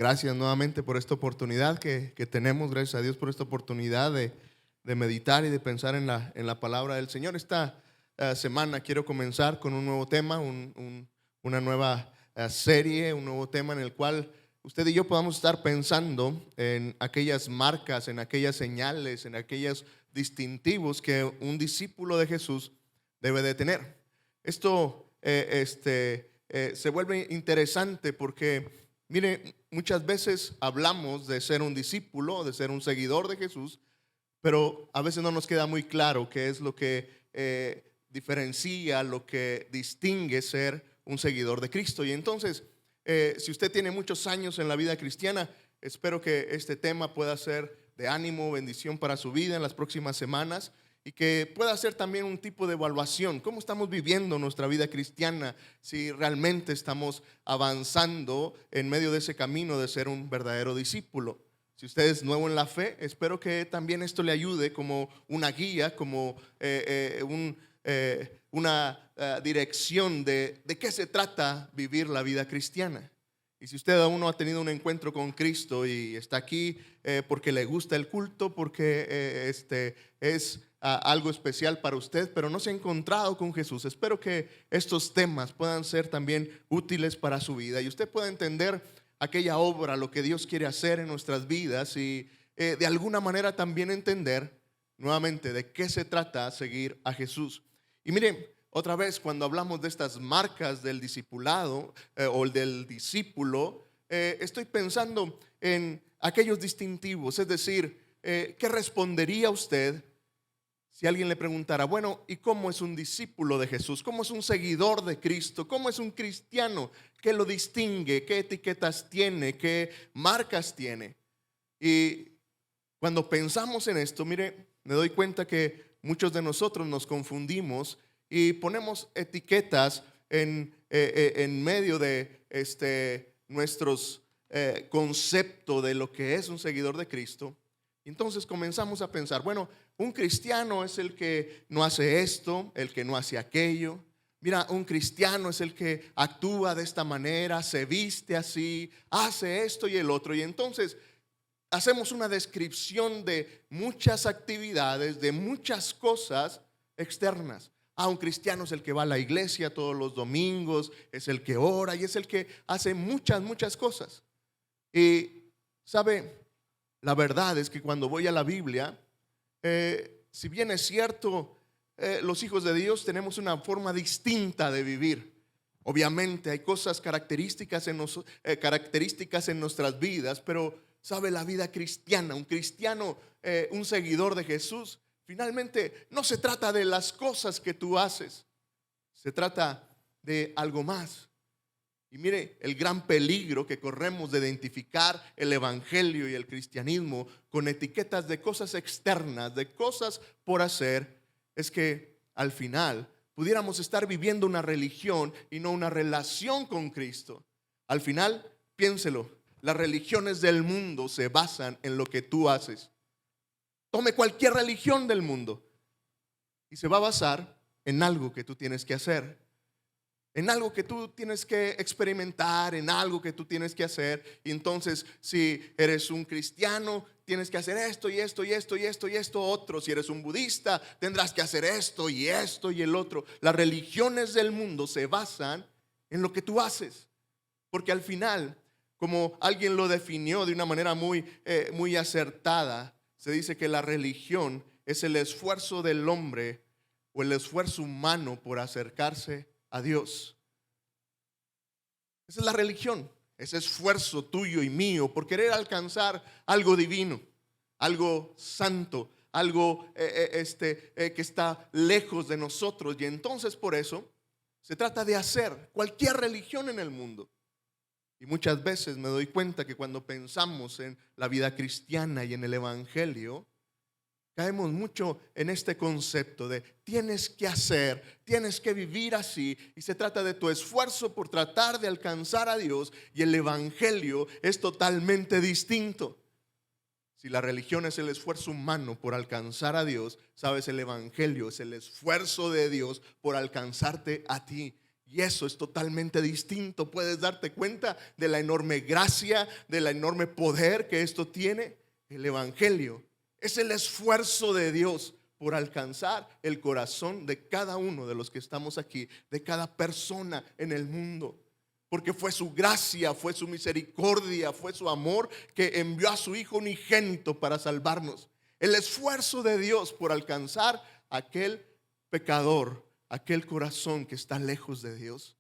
Gracias nuevamente por esta oportunidad que tenemos. Gracias a Dios por esta oportunidad de meditar y de pensar en la palabra del Señor. Esta semana quiero comenzar con un nuevo tema, una nueva serie, un nuevo tema en el cual usted y yo podamos estar pensando en aquellas marcas, en aquellas señales, en aquellos distintivos que un discípulo de Jesús debe de tener. Esto se vuelve interesante porque, mire, muchas veces hablamos de ser un discípulo, de ser un seguidor de Jesús, pero a veces no nos queda muy claro qué es lo que diferencia, lo que distingue ser un seguidor de Cristo. Y entonces, si usted tiene muchos años en la vida cristiana, espero que este tema pueda ser de ánimo, bendición para su vida en las próximas semanas, y que pueda ser también un tipo de evaluación. ¿Cómo estamos viviendo nuestra vida cristiana? Si realmente estamos avanzando en medio de ese camino de ser un verdadero discípulo. Si usted es nuevo en la fe, espero que también esto le ayude como una guía, como una dirección de qué se trata vivir la vida cristiana. Y si usted aún no ha tenido un encuentro con Cristo y está aquí porque le gusta el culto, porque es algo especial para usted, pero no se ha encontrado con Jesús, espero que estos temas puedan ser también útiles para su vida y usted pueda entender aquella obra, lo que Dios quiere hacer en nuestras vidas y de alguna manera también entender nuevamente de qué se trata seguir a Jesús. Y miren, otra vez, cuando hablamos de estas marcas del discipulado o del discípulo, estoy pensando en aquellos distintivos, es decir, ¿qué respondería usted si alguien le preguntara, bueno, ¿y cómo es un discípulo de Jesús? ¿Cómo es un seguidor de Cristo? ¿Cómo es un cristiano? ¿Qué lo distingue? ¿Qué etiquetas tiene? ¿Qué marcas tiene? Y cuando pensamos en esto, mire, me doy cuenta que muchos de nosotros nos confundimos y ponemos etiquetas en medio de nuestros conceptos de lo que es un seguidor de Cristo. Entonces comenzamos a pensar, bueno, un cristiano es el que no hace esto, el que no hace aquello. Mira, un cristiano es el que actúa de esta manera, se viste así, hace esto y el otro. Y entonces hacemos una descripción de muchas actividades, de muchas cosas externas. Un cristiano es el que va a la iglesia todos los domingos, es el que ora y es el que hace muchas cosas. Y sabe, la verdad es que cuando voy a la Biblia, si bien es cierto, los hijos de Dios tenemos una forma distinta de vivir. Obviamente hay cosas características en nuestras vidas, pero sabe, la vida cristiana, un cristiano, un seguidor de Jesús, finalmente no se trata de las cosas que tú haces, se trata de algo más. Y mire, el gran peligro que corremos de identificar el evangelio y el cristianismo con etiquetas de cosas externas, de cosas por hacer, es que al final pudiéramos estar viviendo una religión y no una relación con Cristo. Al final, piénselo, las religiones del mundo se basan en lo que tú haces. Tome cualquier religión del mundo y se va a basar en algo que tú tienes que hacer, en algo que tú tienes que experimentar, en algo que tú tienes que hacer. Y entonces, si eres un cristiano, tienes que hacer esto y esto y esto y esto y esto otro. Si eres un budista, tendrás que hacer esto y esto y el otro. Las religiones del mundo se basan en lo que tú haces, porque al final, como alguien lo definió de una manera muy acertada, se dice que la religión es el esfuerzo del hombre o el esfuerzo humano por acercarse a Dios. Esa es la religión, ese esfuerzo tuyo y mío por querer alcanzar algo divino, algo santo, algo que está lejos de nosotros. Y entonces por eso se trata de hacer cualquier religión en el mundo. Y muchas veces me doy cuenta que cuando pensamos en la vida cristiana y en el evangelio, caemos mucho en este concepto de tienes que hacer, tienes que vivir así, y se trata de tu esfuerzo por tratar de alcanzar a Dios, y el evangelio es totalmente distinto. Si la religión es el esfuerzo humano por alcanzar a Dios, sabes, el evangelio es el esfuerzo de Dios por alcanzarte a ti. Y eso es totalmente distinto. Puedes darte cuenta de la enorme gracia, del enorme poder que esto tiene. El evangelio es el esfuerzo de Dios por alcanzar el corazón de cada uno de los que estamos aquí, de cada persona en el mundo. Porque fue su gracia, fue su misericordia, fue su amor que envió a su Hijo unigénito para salvarnos. El esfuerzo de Dios por alcanzar a aquel pecador, aquel corazón que está lejos de Dios.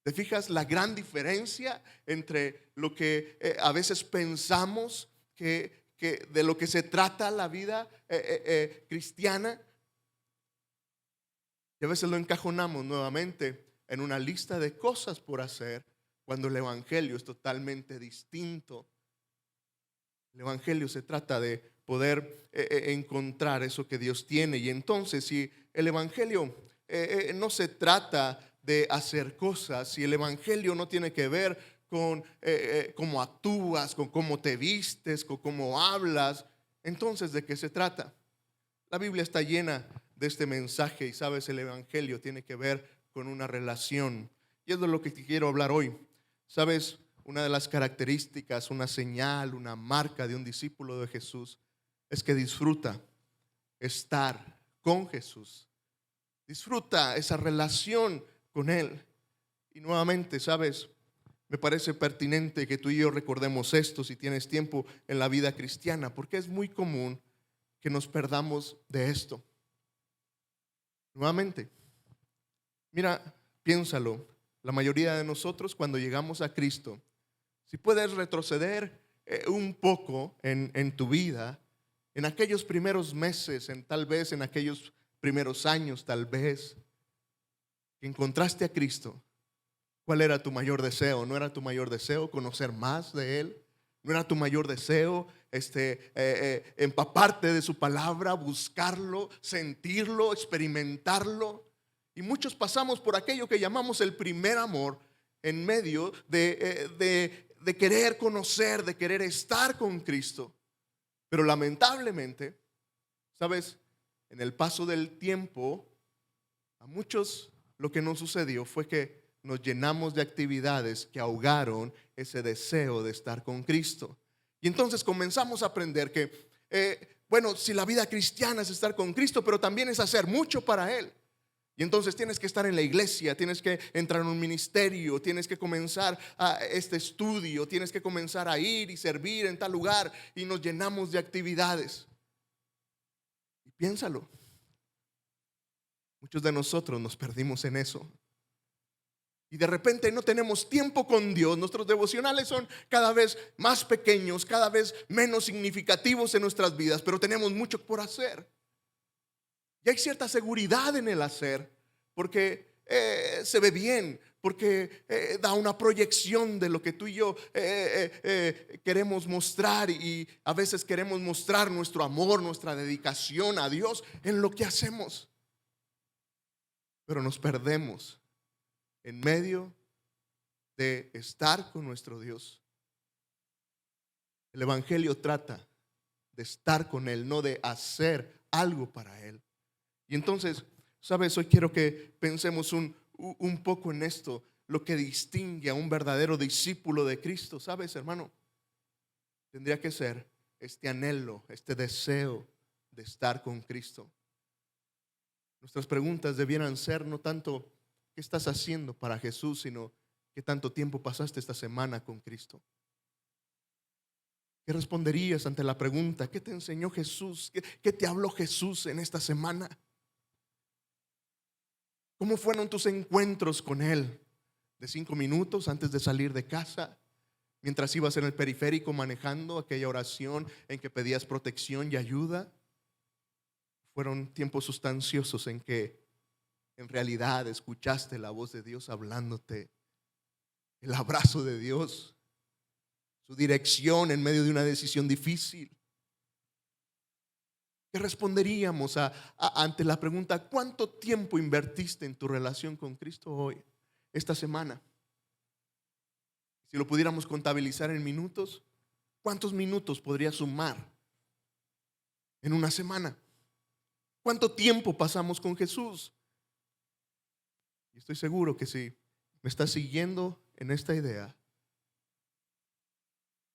¿Te fijas la gran diferencia entre lo que a veces pensamos que de lo que se trata la vida cristiana? Y a veces lo encajonamos nuevamente en una lista de cosas por hacer, cuando el evangelio es totalmente distinto. El evangelio se trata de poder encontrar eso que Dios tiene. Y entonces, si el evangelio no se trata de hacer cosas, si el evangelio no tiene que ver con cómo actúas, con cómo te vistes, con cómo hablas, entonces ¿de qué se trata? La Biblia está llena de este mensaje y sabes, el evangelio tiene que ver con una relación. Y es de lo que te quiero hablar hoy. Sabes, una de las características, una señal, una marca de un discípulo de Jesús es que disfruta estar con Jesús. Disfruta esa relación con Él. Y nuevamente, sabes, me parece pertinente que tú y yo recordemos esto si tienes tiempo en la vida cristiana, porque es muy común que nos perdamos de esto. Nuevamente, mira, piénsalo, la mayoría de nosotros cuando llegamos a Cristo, si puedes retroceder un poco en tu vida, en aquellos primeros meses, tal vez en aquellos primeros años, tal vez, que encontraste a Cristo, ¿cuál era tu mayor deseo? ¿No era tu mayor deseo conocer más de Él? ¿No era tu mayor deseo empaparte de su palabra, buscarlo, sentirlo, experimentarlo? Y muchos pasamos por aquello que llamamos el primer amor en medio de querer conocer, de querer estar con Cristo. Pero lamentablemente, ¿sabes? En el paso del tiempo, a muchos lo que nos sucedió fue que nos llenamos de actividades que ahogaron ese deseo de estar con Cristo. Y entonces comenzamos a aprender que, bueno, si la vida cristiana es estar con Cristo, pero también es hacer mucho para Él. Y entonces tienes que estar en la iglesia, tienes que entrar en un ministerio, tienes que comenzar a este estudio, tienes que comenzar a ir y servir en tal lugar, y nos llenamos de actividades. Y piénsalo, muchos de nosotros nos perdimos en eso. Y de repente no tenemos tiempo con Dios. Nuestros devocionales son cada vez más pequeños, cada vez menos significativos en nuestras vidas, pero tenemos mucho por hacer. Y hay cierta seguridad en el hacer, porque se ve bien, porque da una proyección de lo que tú y yo queremos mostrar, y a veces queremos mostrar nuestro amor, nuestra dedicación a Dios en lo que hacemos. Pero nos perdemos en medio de estar con nuestro Dios. El evangelio trata de estar con Él, no de hacer algo para Él. Y entonces, sabes, hoy quiero que pensemos un poco en esto, lo que distingue a un verdadero discípulo de Cristo. Sabes, hermano, tendría que ser este anhelo, este deseo de estar con Cristo. Nuestras preguntas debieran ser no tanto ¿qué estás haciendo para Jesús?, sino ¿qué tanto tiempo pasaste esta semana con Cristo? ¿Qué responderías ante la pregunta ¿qué te enseñó Jesús? ¿Qué te habló Jesús en esta semana? ¿Cómo fueron tus encuentros con Él? ¿De 5 minutos antes de salir de casa? ¿Mientras ibas en el periférico manejando, aquella oración en que pedías protección y ayuda? ¿Fueron tiempos sustanciosos en que en realidad escuchaste la voz de Dios hablándote, el abrazo de Dios, su dirección en medio de una decisión difícil? ¿Qué responderíamos ante la pregunta ¿cuánto tiempo invertiste en tu relación con Cristo hoy, esta semana? Si lo pudiéramos contabilizar en minutos, ¿cuántos minutos podrías sumar en una semana? ¿Cuánto tiempo pasamos con Jesús? Y estoy seguro que si me estás siguiendo en esta idea,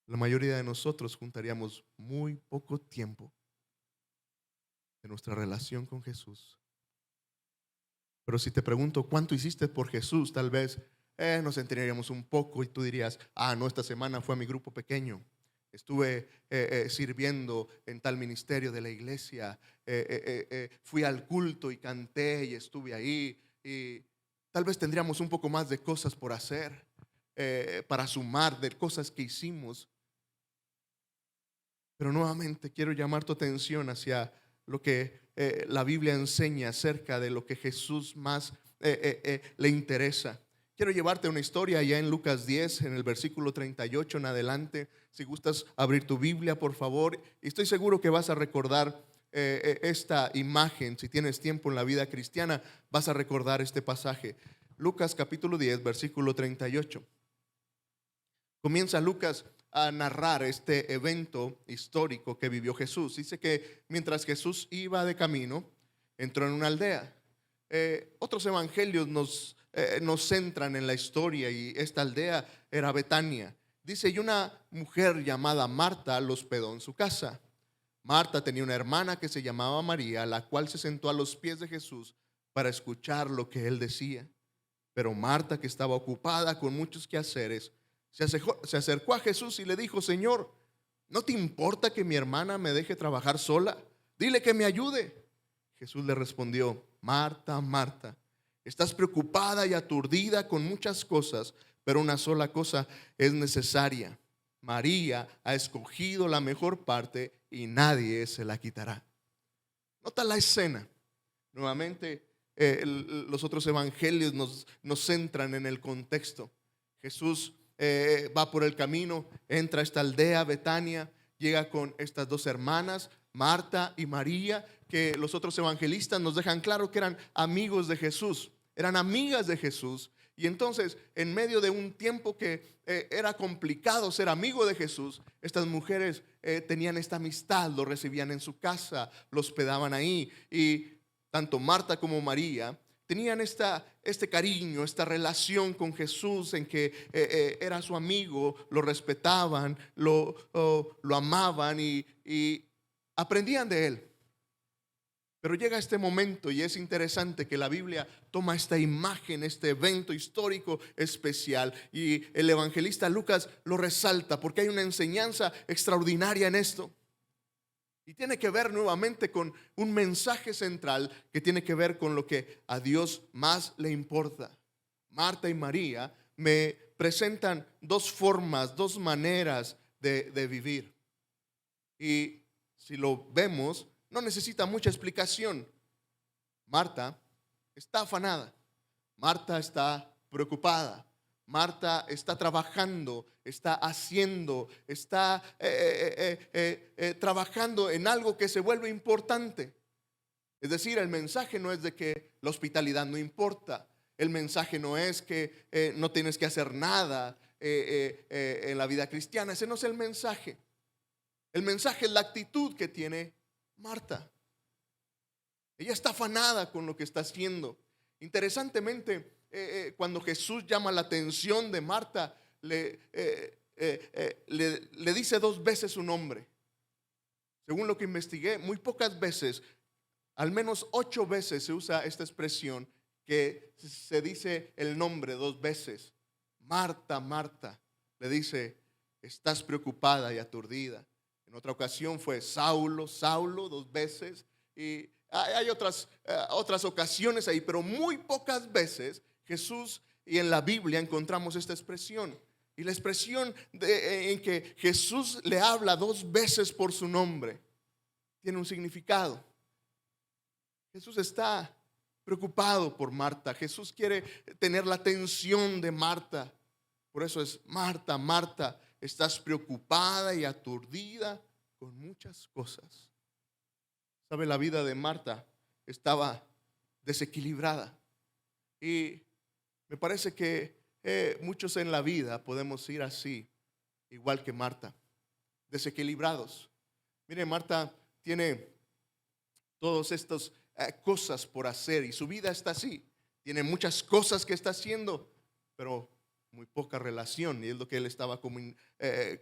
la mayoría de nosotros juntaríamos muy poco tiempo de nuestra relación con Jesús. Pero si te pregunto cuánto hiciste por Jesús, tal vez nos enteraríamos un poco y tú dirías, no, esta semana fue a mi grupo pequeño. Estuve sirviendo en tal ministerio de la iglesia. Fui al culto y canté y estuve ahí. Y tal vez tendríamos un poco más de cosas por hacer, para sumar de cosas que hicimos. Pero nuevamente quiero llamar tu atención hacia lo que la Biblia enseña acerca de lo que Jesús más le interesa. Quiero llevarte a una historia allá en Lucas 10, en el versículo 38 en adelante. Si gustas abrir tu Biblia, por favor. Y estoy seguro que vas a recordar esta imagen. Si tienes tiempo en la vida cristiana, vas a recordar este pasaje. Lucas capítulo 10, versículo 38. Comienza Lucas a narrar este evento histórico que vivió Jesús. Dice que mientras Jesús iba de camino, entró en una aldea. Otros evangelios nos centran en la historia y esta aldea era Betania. Dice, y una mujer llamada Marta lo hospedó en su casa. Marta tenía una hermana que se llamaba María, la cual se sentó a los pies de Jesús para escuchar lo que él decía. Pero Marta, que estaba ocupada con muchos quehaceres, se acercó a Jesús y le dijo, Señor, ¿no te importa que mi hermana me deje trabajar sola? Dile que me ayude. Jesús le respondió, Marta, Marta, estás preocupada y aturdida con muchas cosas, pero una sola cosa es necesaria. María ha escogido la mejor parte y nadie se la quitará. Nota la escena. Nuevamente, los otros evangelios nos centran en el contexto. Jesús va por el camino, entra a esta aldea, Betania, llega con estas dos hermanas, Marta y María, que los otros evangelistas nos dejan claro que eran amigos de Jesús, eran amigas de Jesús. Y entonces, en medio de un tiempo que era complicado ser amigo de Jesús, estas mujeres tenían esta amistad, lo recibían en su casa, lo hospedaban ahí. Y tanto Marta como María tenían este cariño, esta relación con Jesús en que era su amigo, lo respetaban, lo amaban y aprendían de él. Pero llega este momento y es interesante que la Biblia toma esta imagen, este evento histórico especial, y el evangelista Lucas lo resalta porque hay una enseñanza extraordinaria en esto. Y tiene que ver nuevamente con un mensaje central que tiene que ver con lo que a Dios más le importa. Marta y María me presentan dos formas, dos maneras de vivir. Y si lo vemos, no necesita mucha explicación. Marta está afanada. Marta está preocupada. Marta está trabajando, está haciendo, está trabajando en algo que se vuelve importante. Es decir, el mensaje no es de que la hospitalidad no importa. El mensaje no es que no tienes que hacer nada en la vida cristiana. Ese no es el mensaje. El mensaje es la actitud que tiene Marta. Ella está afanada con lo que está haciendo. Interesantemente, cuando Jesús llama la atención de Marta, le dice dos veces su nombre. Según lo que investigué, muy pocas veces, al menos 8 veces se usa esta expresión que se dice el nombre 2 veces. Marta, Marta, le dice, estás preocupada y aturdida. En otra ocasión fue Saulo, Saulo 2 veces. Y hay otras ocasiones ahí, pero muy pocas veces Jesús y en la Biblia encontramos esta expresión. Y la expresión en que Jesús le habla 2 veces por su nombre tiene un significado. Jesús está preocupado por Marta. Jesús quiere tener la atención de Marta. Por eso es Marta, Marta, estás preocupada y aturdida con muchas cosas. ¿Sabe? La vida de Marta estaba desequilibrada. Y me parece que muchos en la vida podemos ir así, igual que Marta, desequilibrados. Mire, Marta tiene todas estas cosas por hacer y su vida está así. tiene muchas cosas que está haciendo, pero muy poca relación, y es lo que él estaba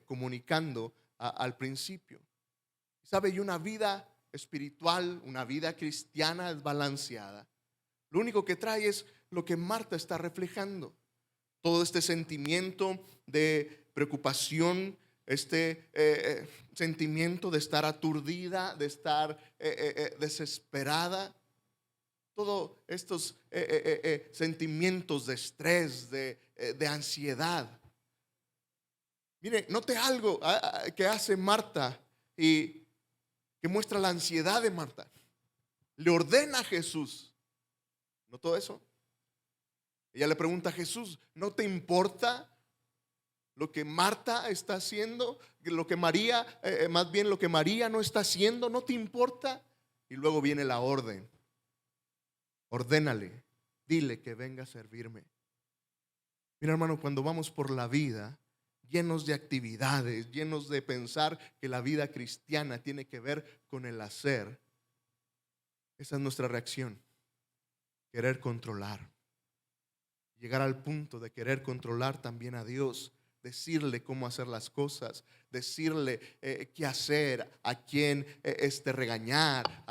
comunicando al principio. ¿Sabe? Y una vida espiritual, una vida cristiana desbalanceada, lo único que trae es lo que Marta está reflejando. Todo este sentimiento de preocupación, este sentimiento de estar aturdida, de estar desesperada. Todos estos sentimientos de estrés, de ansiedad. Mire, note algo que hace Marta y que muestra la ansiedad de Marta. Le ordena a Jesús. ¿Notó eso? Ella le pregunta a Jesús, ¿no te importa lo que Marta está haciendo? Lo que María, más bien lo que María no está haciendo, ¿no te importa? Y luego viene la orden. Ordénale, dile que venga a servirme. Mira, hermano, cuando vamos por la vida llenos de actividades, llenos de pensar que la vida cristiana tiene que ver con el hacer, esa es nuestra reacción. Querer controlar. Llegar al punto de querer controlar también a Dios, decirle cómo hacer las cosas, decirle qué hacer, a quién regañar,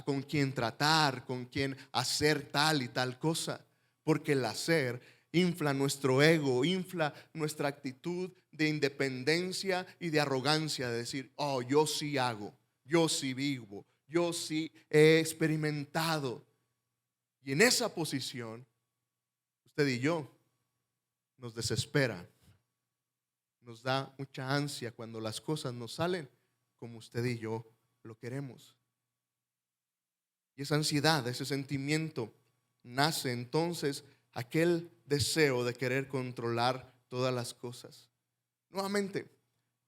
con quién tratar, con quién hacer tal y tal cosa. Porque el hacer infla nuestro ego, infla nuestra actitud de independencia y de arrogancia, de decir, oh, yo sí hago, yo sí vivo, yo sí he experimentado. Y en esa posición, usted y yo nos desespera, nos da mucha ansia cuando las cosas no salen como usted y yo lo queremos. Y esa ansiedad, ese sentimiento, nace entonces aquel deseo de querer controlar todas las cosas. Nuevamente,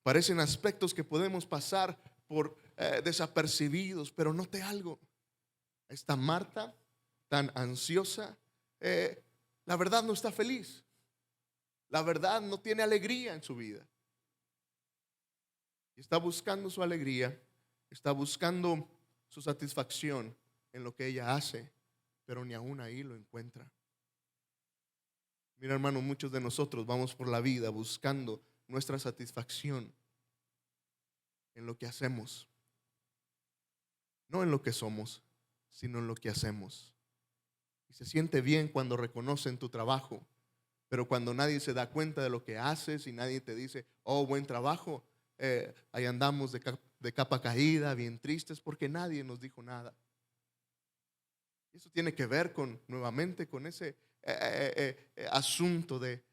parecen aspectos que podemos pasar por desapercibidos, pero note algo. Esta Marta, tan ansiosa, la verdad no está feliz. La verdad no tiene alegría en su vida. Está buscando su alegría, está buscando su satisfacción en lo que ella hace, pero ni aún ahí lo encuentra. Mira, hermano, muchos de nosotros vamos por la vida buscando nuestra satisfacción en lo que hacemos, no en lo que somos, sino en lo que hacemos. Y se siente bien cuando reconocen tu trabajo, pero cuando nadie se da cuenta de lo que haces y nadie te dice, oh, buen trabajo, ahí andamos de capa caída, bien tristes, porque nadie nos dijo nada. Y eso tiene que ver nuevamente con ese asunto de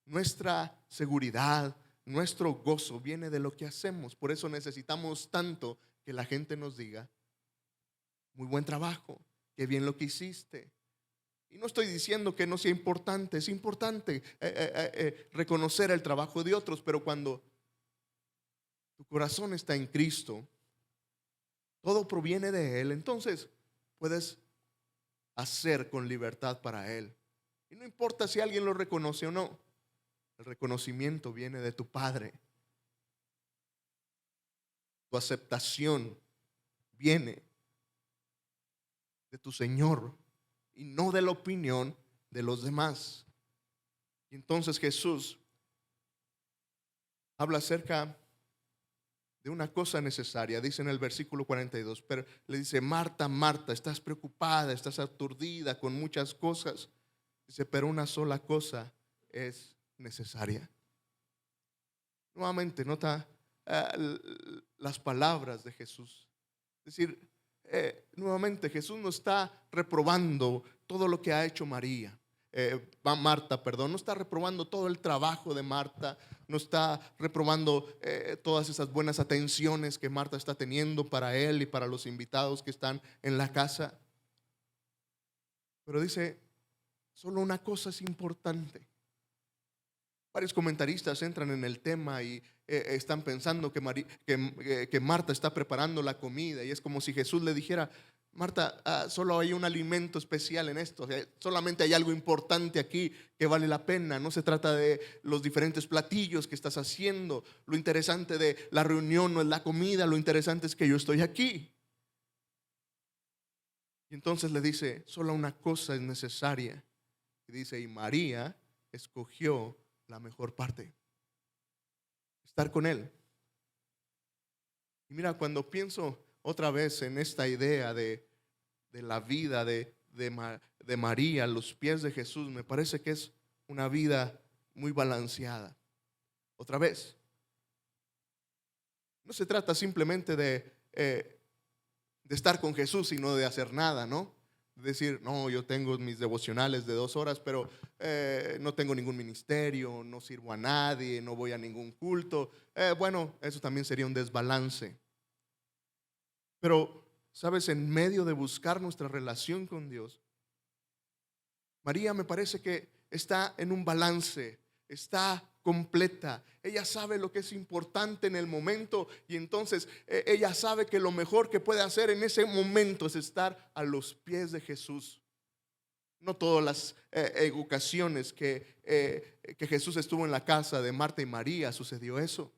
nuestra seguridad, nuestro gozo viene de lo que hacemos. Por eso necesitamos tanto que la gente nos diga, muy buen trabajo, qué bien lo que hiciste. Y no estoy diciendo que no sea importante, es importante reconocer el trabajo de otros, pero cuando tu corazón está en Cristo, todo proviene de Él, entonces puedes hacer con libertad para Él. Y no importa si alguien lo reconoce o no, el reconocimiento viene de tu Padre. Tu aceptación viene de tu Señor y no de la opinión de los demás. Y entonces Jesús habla acerca de una cosa necesaria. Dice en el versículo 42, pero le dice, Marta, Marta, estás preocupada, estás aturdida con muchas cosas. Dice, pero una sola cosa es necesaria. Nuevamente nota las palabras de Jesús. Es decir, nuevamente Jesús no está reprobando todo lo que ha hecho Marta, no está reprobando todo el trabajo de Marta, no está reprobando todas esas buenas atenciones que Marta está teniendo para él y para los invitados que están en la casa. Pero dice, solo una cosa es importante. Varios comentaristas entran en el tema y están pensando que Marta está preparando la comida, y es como si Jesús le dijera, Marta, solo hay un alimento especial en esto, o sea, solamente hay algo importante aquí que vale la pena. No se trata de los diferentes platillos que estás haciendo. Lo interesante de la reunión no es la comida, lo interesante es que yo estoy aquí. Y entonces le dice, solo una cosa es necesaria. Y dice, y María escogió la mejor parte, estar con Él. Y mira, cuando pienso otra vez en esta idea de la vida de María a los pies de Jesús, me parece que es una vida muy balanceada. Otra vez, no se trata simplemente de estar con Jesús, sino de hacer nada, ¿no? Decir, no, yo tengo mis devocionales de 2 horas, pero no tengo ningún ministerio, no sirvo a nadie, no voy a ningún culto. Bueno, eso también sería un desbalance. Pero, ¿sabes? En medio de buscar nuestra relación con Dios, María me parece que está en un balance, está completa. Ella sabe lo que es importante en el momento y entonces ella sabe que lo mejor que puede hacer en ese momento es estar a los pies de Jesús. No todas las ocasiones que Jesús estuvo en la casa de Marta y María sucedió eso.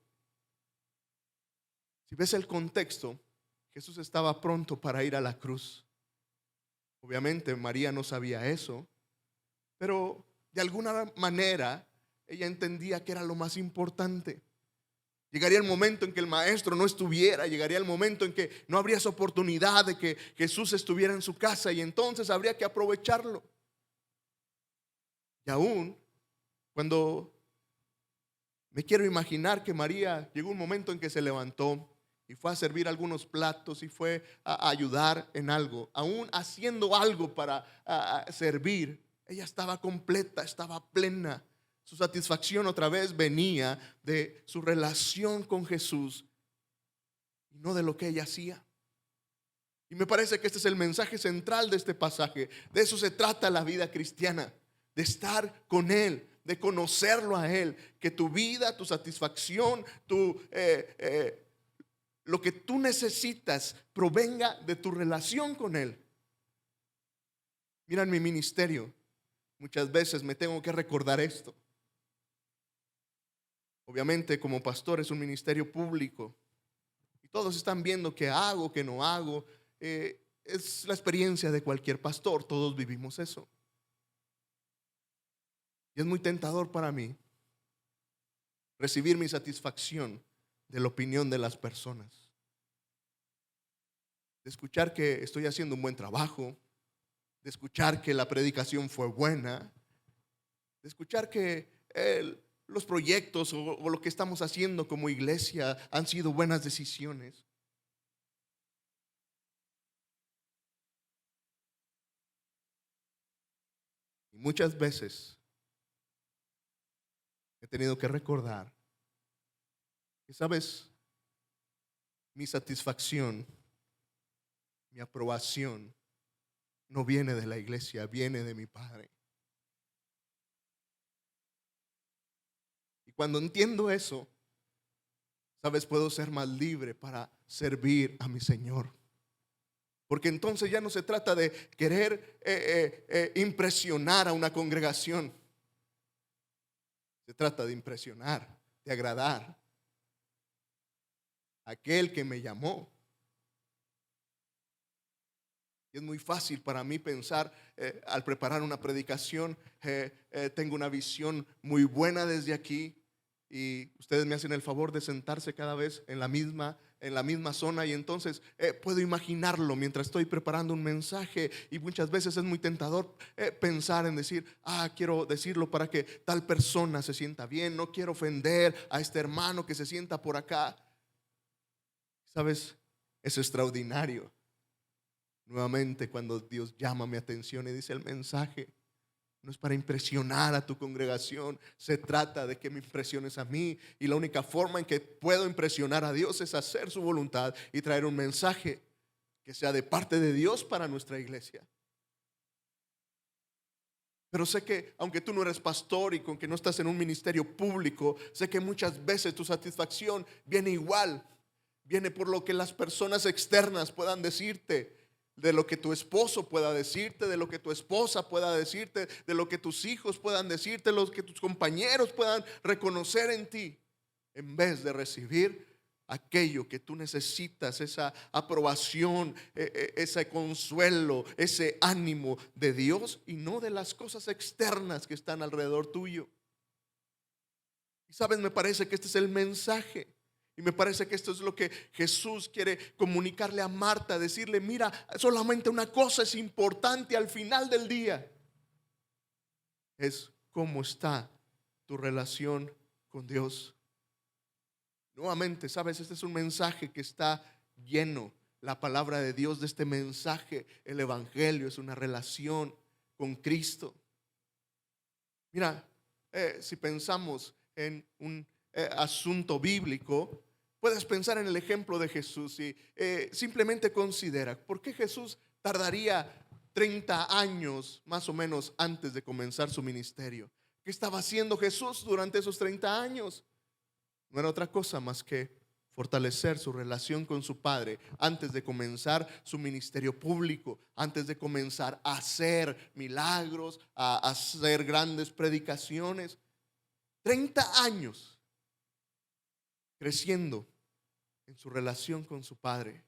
Si ves el contexto, Jesús estaba pronto para ir a la cruz. Obviamente María no sabía eso, pero de alguna manera ella entendía que era lo más importante. Llegaría el momento en que el maestro no estuviera, llegaría el momento en que no habría esa oportunidad de que Jesús estuviera en su casa y entonces habría que aprovecharlo. Y aún cuando me quiero imaginar que María llegó un momento en que se levantó y fue a servir algunos platos y fue a ayudar en algo, aún haciendo algo para servir, ella estaba completa, estaba plena. Su satisfacción otra vez venía de su relación con Jesús y no de lo que ella hacía. Y me parece que este es el mensaje central de este pasaje. De eso se trata la vida cristiana, de estar con Él, de conocerlo a Él, que tu vida, tu satisfacción, lo que tú necesitas provenga de tu relación con Él. Mira, en mi ministerio muchas veces me tengo que recordar esto. Obviamente como pastor es un ministerio público y todos están viendo qué hago, qué no hago. Es la experiencia de cualquier pastor, todos vivimos eso. Y es muy tentador para mí recibir mi satisfacción de la opinión de las personas, de escuchar que estoy haciendo un buen trabajo, de escuchar que la predicación fue buena, de escuchar que los proyectos o lo que estamos haciendo como iglesia han sido buenas decisiones. Y muchas veces he tenido que recordar que, ¿sabes? Mi satisfacción, mi aprobación no viene de la iglesia, viene de mi Padre. Y cuando entiendo eso, ¿sabes? Puedo ser más libre para servir a mi Señor. Porque entonces ya no se trata de querer impresionar a una congregación. Se trata de impresionar, de agradar a aquel que me llamó. Y es muy fácil para mí pensar, al preparar una predicación, tengo una visión muy buena desde aquí y ustedes me hacen el favor de sentarse cada vez en la misma zona y entonces puedo imaginarlo mientras estoy preparando un mensaje y muchas veces es muy tentador pensar en decir, quiero decirlo para que tal persona se sienta bien, no quiero ofender a este hermano que se sienta por acá. ¿Sabes? Es extraordinario. Nuevamente, cuando Dios llama mi atención y dice el mensaje no es para impresionar a tu congregación, se trata de que me impresiones a mí y la única forma en que puedo impresionar a Dios es hacer su voluntad y traer un mensaje que sea de parte de Dios para nuestra iglesia. Pero sé que aunque tú no eres pastor y con que no estás en un ministerio público, sé que muchas veces tu satisfacción viene igual, viene por lo que las personas externas puedan decirte, de lo que tu esposo pueda decirte, de lo que tu esposa pueda decirte, de lo que tus hijos puedan decirte, de lo que tus compañeros puedan reconocer en ti, en vez de recibir aquello que tú necesitas, esa aprobación, ese consuelo, ese ánimo de Dios y no de las cosas externas que están alrededor tuyo. Y sabes, me parece que este es el mensaje. Y me parece que esto es lo que Jesús quiere comunicarle a Marta, decirle: mira, solamente una cosa es importante al final del día. Es cómo está tu relación con Dios. Nuevamente, sabes, este es un mensaje que está lleno, la palabra de Dios de este mensaje. El evangelio es una relación con Cristo. Mira, si pensamos en un asunto bíblico, puedes pensar en el ejemplo de Jesús y simplemente considera por qué Jesús tardaría 30 años más o menos antes de comenzar su ministerio. ¿Qué estaba haciendo Jesús durante esos 30 años? No era otra cosa más que fortalecer su relación con su Padre antes de comenzar su ministerio público, antes de comenzar a hacer milagros, a hacer grandes predicaciones. 30 años creciendo en su relación con su Padre.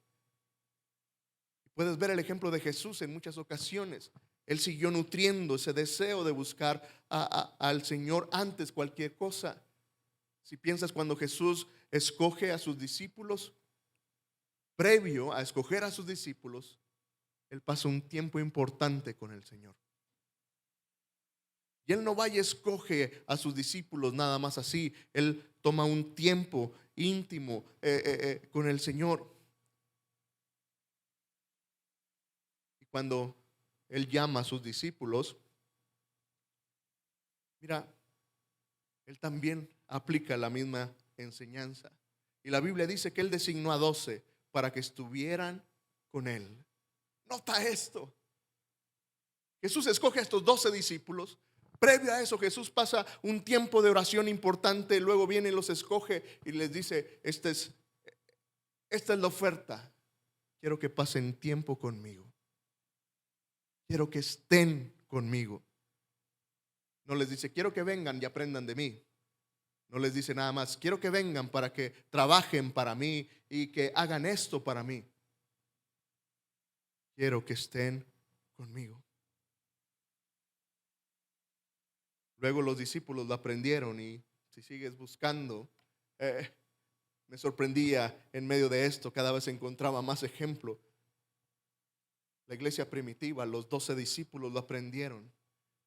Puedes ver el ejemplo de Jesús en muchas ocasiones. Él siguió nutriendo ese deseo de buscar al Señor antes cualquier cosa. Si piensas cuando Jesús escoge a sus discípulos, previo a escoger a sus discípulos, Él pasa un tiempo importante con el Señor. Y Él no va y escoge a sus discípulos nada más así. Él toma un tiempo íntimo con el Señor. Y cuando Él llama a sus discípulos, mira, Él también aplica la misma enseñanza. Y la Biblia dice que Él designó a 12 para que estuvieran con Él. Nota esto. Jesús escoge a estos 12 discípulos. Previo a eso, Jesús pasa un tiempo de oración importante. Luego viene y los escoge y les dice: esta es la oferta. Quiero que pasen tiempo conmigo. Quiero que estén conmigo. No les dice: quiero que vengan y aprendan de mí. No les dice nada más: quiero que vengan para que trabajen para mí y que hagan esto para mí. Quiero que estén conmigo. Luego los discípulos lo aprendieron y si sigues buscando, me sorprendía en medio de esto, cada vez encontraba más ejemplo. La iglesia primitiva, los 12 discípulos lo aprendieron.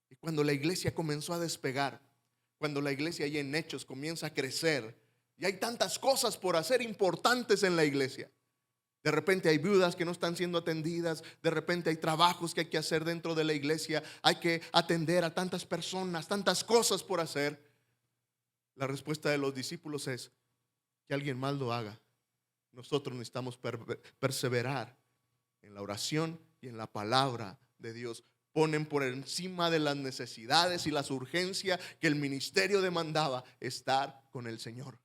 Y cuando la iglesia comenzó a despegar, cuando la iglesia ahí en Hechos comienza a crecer, y hay tantas cosas por hacer importantes en la iglesia. De repente hay viudas que no están siendo atendidas. De repente hay trabajos que hay que hacer dentro de la iglesia. Hay que atender a tantas personas, tantas cosas por hacer. La respuesta de los discípulos es: que alguien más lo haga. Nosotros necesitamos perseverar en la oración y en la palabra de Dios. Ponen por encima de las necesidades y las urgencias que el ministerio demandaba estar con el Señor.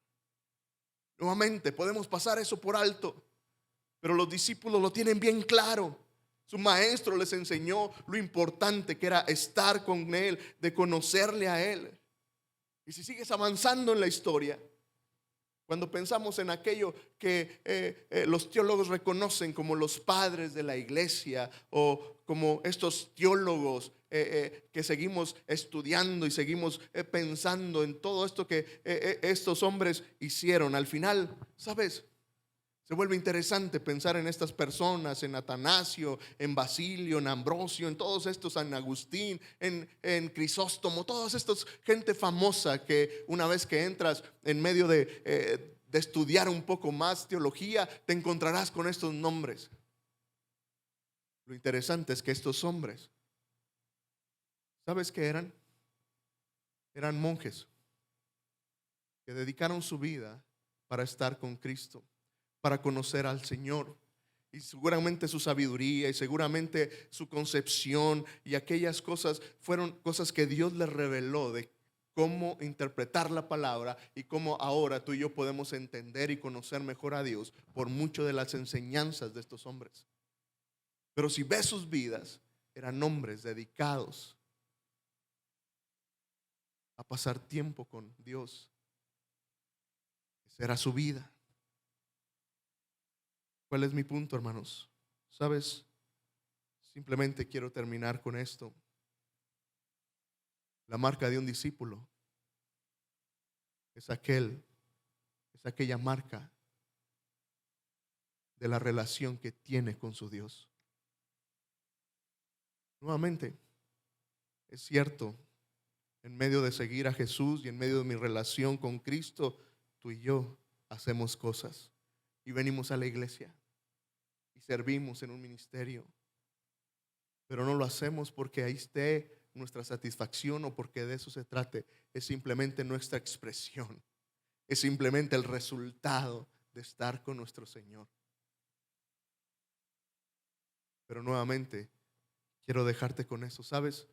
Nuevamente podemos pasar eso por alto, pero los discípulos lo tienen bien claro. Su maestro les enseñó lo importante que era estar con Él, de conocerle a Él. Y si sigues avanzando en la historia, cuando pensamos en aquello que los teólogos reconocen como los padres de la iglesia, o como estos teólogos que seguimos estudiando y seguimos pensando en todo esto que estos hombres hicieron, al final, ¿sabes? Se vuelve interesante pensar en estas personas, en Atanasio, en Basilio, en Ambrosio, en todos estos, San Agustín, en Crisóstomo, todas estas gente famosa que una vez que entras en medio de estudiar un poco más teología, te encontrarás con estos nombres. Lo interesante es que estos hombres, ¿sabes qué eran? Eran monjes que dedicaron su vida para estar con Cristo, para conocer al Señor. Y seguramente su sabiduría y seguramente su concepción y aquellas cosas fueron cosas que Dios les reveló de cómo interpretar la palabra y cómo ahora tú y yo podemos entender y conocer mejor a Dios por mucho de las enseñanzas de estos hombres. Pero si ves sus vidas, eran hombres dedicados a pasar tiempo con Dios. Esa era su vida. ¿Cuál es mi punto, hermanos? ¿Sabes? Simplemente quiero terminar con esto. La marca de un discípulo es aquella marca de la relación que tiene con su Dios. Nuevamente, es cierto, en medio de seguir a Jesús y en medio de mi relación con Cristo, tú y yo hacemos cosas y venimos a la iglesia y servimos en un ministerio, pero no lo hacemos porque ahí esté nuestra satisfacción o porque de eso se trate. Es simplemente nuestra expresión, es simplemente el resultado de estar con nuestro Señor. Pero nuevamente quiero dejarte con eso. ¿Sabes?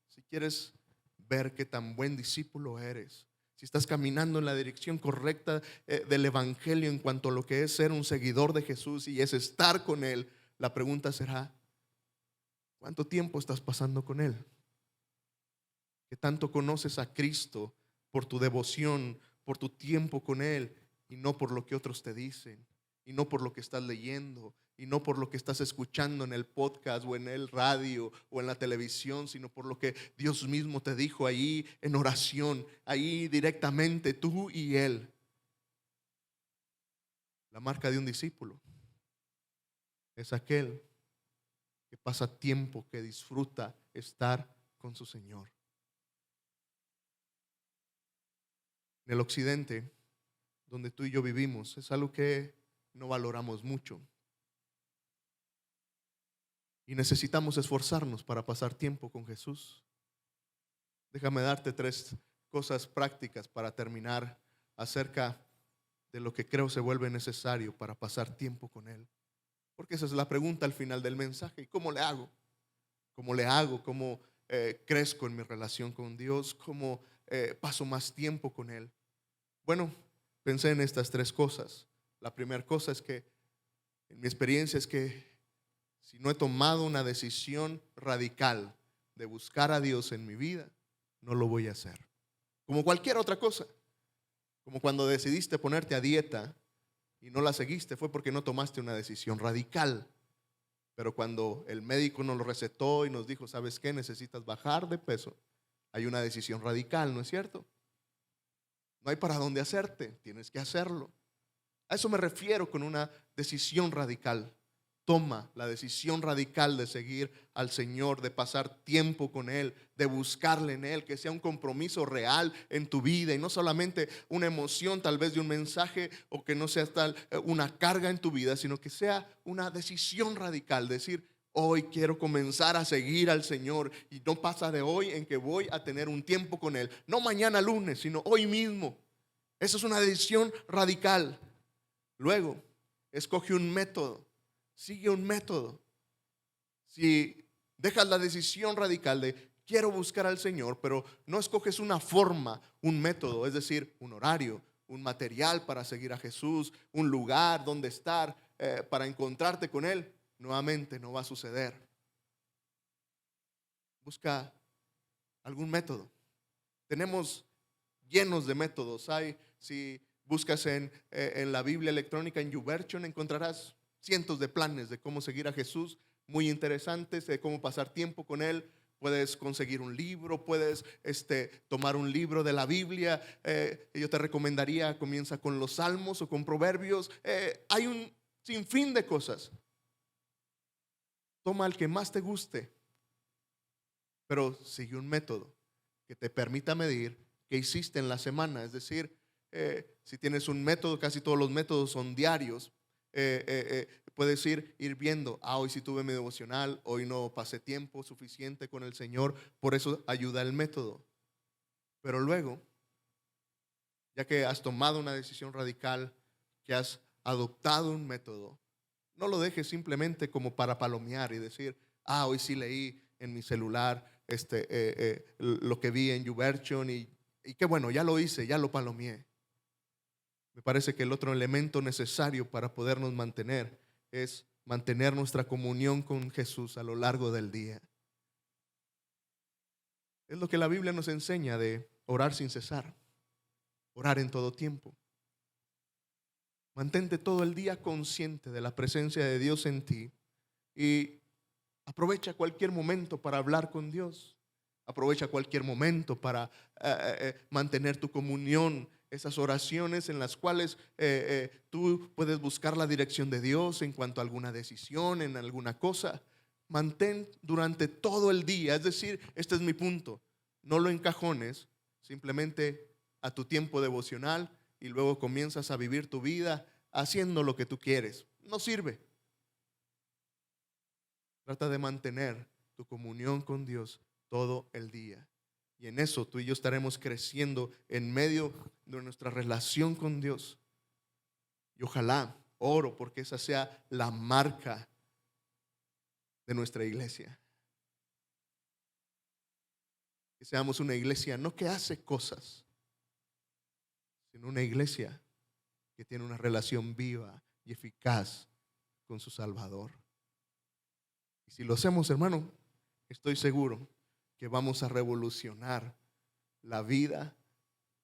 Si quieres ver qué tan buen discípulo eres, si estás caminando en la dirección correcta del Evangelio en cuanto a lo que es ser un seguidor de Jesús y es estar con Él, la pregunta será: ¿cuánto tiempo estás pasando con Él? ¿Qué tanto conoces a Cristo por tu devoción, por tu tiempo con Él y no por lo que otros te dicen? Y no por lo que estás leyendo, y no por lo que estás escuchando en el podcast o en el radio o en la televisión, sino por lo que Dios mismo te dijo ahí en oración, ahí directamente tú y Él. La marca de un discípulo es aquel que pasa tiempo, que disfruta estar con su Señor. En el occidente, donde tú y yo vivimos, es algo que no valoramos mucho. Y necesitamos esforzarnos para pasar tiempo con Jesús. Déjame darte 3 cosas prácticas para terminar acerca de lo que creo se vuelve necesario para pasar tiempo con Él. Porque esa es la pregunta al final del mensaje. ¿Y cómo le hago? ¿Cómo le hago? ¿Cómo crezco en mi relación con Dios? ¿Cómo paso más tiempo con Él? Bueno, pensé en estas 3 cosas. La primera cosa es que, en mi experiencia, es que si no he tomado una decisión radical de buscar a Dios en mi vida, no lo voy a hacer. Como cualquier otra cosa. Como cuando decidiste ponerte a dieta y no la seguiste, fue porque no tomaste una decisión radical. Pero cuando el médico nos lo recetó y nos dijo: ¿sabes qué? Necesitas bajar de peso. Hay una decisión radical, ¿no es cierto? No hay para dónde hacerte, tienes que hacerlo. A eso me refiero con una decisión radical. Toma la decisión radical de seguir al Señor, de pasar tiempo con Él, de buscarle en Él, que sea un compromiso real en tu vida y no solamente una emoción tal vez de un mensaje, o que no sea tal una carga en tu vida, sino que sea una decisión radical, decir: hoy quiero comenzar a seguir al Señor y no pasa de hoy en que voy a tener un tiempo con Él, no mañana lunes, sino hoy mismo. Esa es una decisión radical. Luego, escoge un método. Sigue un método. Si dejas la decisión radical de quiero buscar al Señor, pero no escoges una forma, un método, es decir, un horario, un material para seguir a Jesús, un lugar donde estar para encontrarte con Él, nuevamente no va a suceder. Busca algún método. Tenemos llenos de métodos. Si buscas en la Biblia electrónica, en YouVersion, encontrarás cientos de planes de cómo seguir a Jesús, muy interesantes, de cómo pasar tiempo con Él. Puedes conseguir un libro, puedes tomar un libro de la Biblia. Yo te recomendaría, comienza con los Salmos o con Proverbios. Hay un sinfín de cosas. Toma el que más te guste, pero sigue un método que te permita medir qué hiciste en la semana. Es decir, si tienes un método, casi todos los métodos son diarios. Puedes ir viendo: hoy sí tuve mi devocional, hoy no pasé tiempo suficiente con el Señor. Por eso ayuda el método. Pero luego, ya que has tomado una decisión radical, que has adoptado un método, no lo dejes simplemente como para palomear y decir: hoy sí leí en mi celular lo que vi en YouVersion y qué bueno, ya lo hice, ya lo palomeé. Me parece que el otro elemento necesario para podernos mantener es mantener nuestra comunión con Jesús a lo largo del día. Es lo que la Biblia nos enseña, de orar sin cesar, orar en todo tiempo. Mantente todo el día consciente de la presencia de Dios en ti y aprovecha cualquier momento para hablar con Dios. Aprovecha cualquier momento para mantener tu comunión, esas oraciones en las cuales tú puedes buscar la dirección de Dios en cuanto a alguna decisión, en alguna cosa. Mantén durante todo el día, es decir, este es mi punto, no lo encajones simplemente a tu tiempo devocional y luego comienzas a vivir tu vida haciendo lo que tú quieres. No sirve. Trata de mantener tu comunión con Dios todo el día. Y en eso tú y yo estaremos creciendo en medio de nuestra relación con Dios. Y ojalá, oro porque esa sea la marca de nuestra iglesia. Que seamos una iglesia no que hace cosas, sino una iglesia que tiene una relación viva y eficaz con su Salvador. Y si lo hacemos, hermano, estoy seguro que vamos a revolucionar la vida,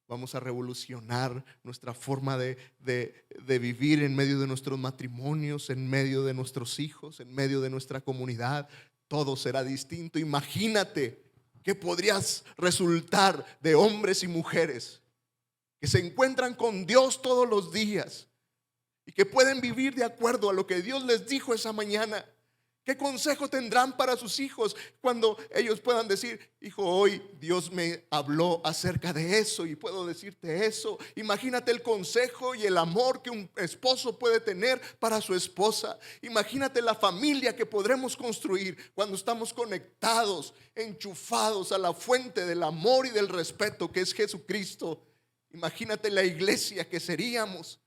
vamos a revolucionar nuestra forma de vivir en medio de nuestros matrimonios, en medio de nuestros hijos, en medio de nuestra comunidad. Todo será distinto. Imagínate que podrías resultar de hombres y mujeres que se encuentran con Dios todos los días y que pueden vivir de acuerdo a lo que Dios les dijo esa mañana. ¿Qué consejo tendrán para sus hijos cuando ellos puedan decir: hijo, hoy Dios me habló acerca de eso y puedo decirte eso? Imagínate el consejo y el amor que un esposo puede tener para su esposa. Imagínate la familia que podremos construir cuando estamos conectados, enchufados a la fuente del amor y del respeto que es Jesucristo. Imagínate la iglesia que seríamos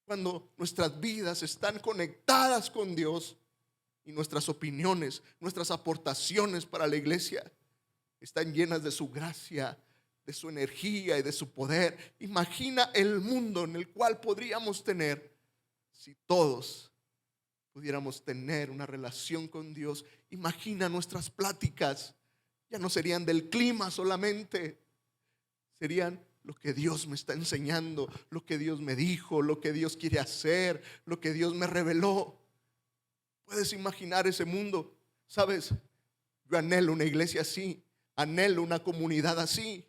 cuando nuestras vidas están conectadas con Dios. Y nuestras opiniones, nuestras aportaciones para la iglesia están llenas de su gracia, de su energía y de su poder. Imagina el mundo en el cual podríamos tener si todos pudiéramos tener una relación con Dios. Imagina nuestras pláticas, ya no serían del clima solamente, serían lo que Dios me está enseñando, lo que Dios me dijo, lo que Dios quiere hacer, lo que Dios me reveló. ¿Puedes imaginar ese mundo? ¿Sabes? Yo anhelo una iglesia así, anhelo una comunidad así.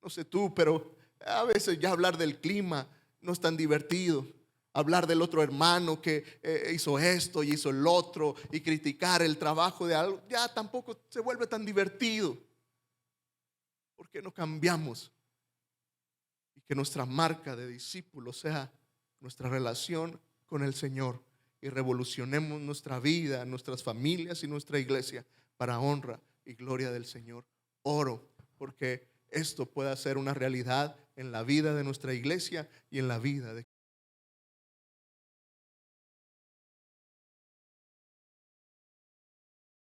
No sé tú, pero a veces ya hablar del clima no es tan divertido. Hablar del otro hermano que hizo esto y hizo el otro y criticar el trabajo de algo, ya tampoco se vuelve tan divertido. ¿Por qué no cambiamos? Y que nuestra marca de discípulo sea nuestra relación con el Señor. Y revolucionemos nuestra vida, nuestras familias y nuestra iglesia para honra y gloria del Señor. Oro porque esto pueda ser una realidad en la vida de nuestra iglesia y en la vida de